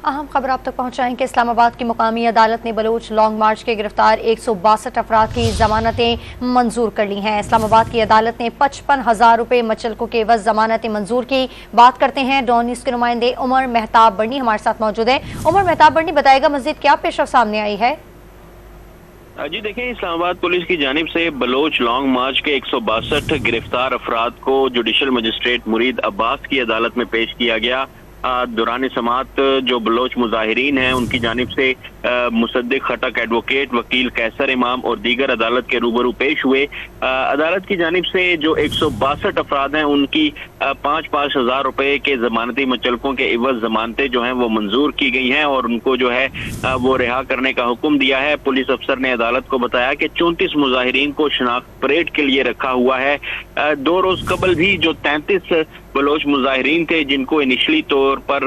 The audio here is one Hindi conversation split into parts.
अहम खबर आप तक पहुंचाएंगे। इस्लामाबाद की मुकामी अदालत ने बलोच लॉन्ग मार्च के गिरफ्तार 162 अफराद की जमानतें मंजूर कर ली हैं। इस्लामाबाद की अदालत ने 55,000 रुपये मुचल्कों के एवज जमानतें मंजूर की। बात करते हैं डॉन न्यूज़ के नुमाइंदे उमर मेहताब बर्नी हमारे साथ मौजूद है। उमर मेहताब बर्नी, बताएगा मजीद क्या पेशरफ सामने आई है? जी देखें, इस्लामाबाद पुलिस की जानिब से बलोच लॉन्ग मार्च के 162 गिरफ्तार अफराद को जुडिशल मजिस्ट्रेट मुरीद अब्बास की अदालत में पेश किया गया। दौरान समाअत जो बलोच मुजाहिरीन हैं उनकी जानिब से मुसद्दिक खटक एडवोकेट, वकील कैसर इमाम और दीगर अदालत के रूबरू पेश हुए। अदालत की जानिब से जो 162 अफराद हैं उनकी 5-5 हजार रुपए के जमानती मुचलकों के एवज जमानतें जो हैं वो मंजूर की गई हैं और उनको जो है वो रिहा करने का हुक्म दिया है। पुलिस अफसर ने अदालत को बताया कि 34 मुजाहिरीन को शनाख्त परेड के लिए रखा हुआ है। 2 रोज कबल भी जो 33 बलोच मुजाहिरीन थे जिनको इनिशली तौर पर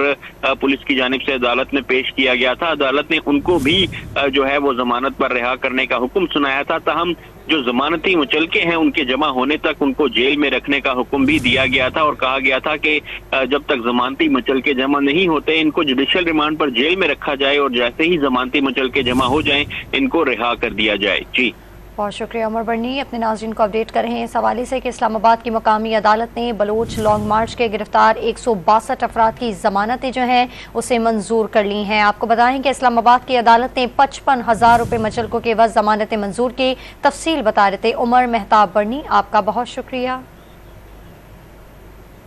पुलिस की जानिब से अदालत में पेश किया गया था, अदालत ने उनको भी जो है वो जमानत पर रिहा करने का हुक्म सुनाया था। ताहम जो जमानती मुचलके हैं उनके जमा होने तक उनको जेल में रखने का हुक्म भी दिया गया था और कहा गया था कि जब तक जमानती मुचलके जमा नहीं होते इनको जुडिशल रिमांड पर जेल में रखा जाए और जैसे ही जमानती मुचलके जमा हो जाएं इनको रिहा कर दिया जाए। जी बहुत शुक्रिया उमर बर्नी, अपने नाज़रीन को अपडेट कर रहे हैं इस हवाले से कि इस्लामाबाद की मुकामी अदालत ने बलोच लॉन्ग मार्च के गिरफ्तार 162 अफराद की जमानतें जो हैं उसे मंजूर कर ली हैं। आपको बताएं कि इस्लामाबाद की अदालत ने 55,000 रुपये मुचलकों के एवज जमानतें मंजूर की। तफसील बता रहे थे उमर मेहताब बर्नी, आपका बहुत शुक्रिया।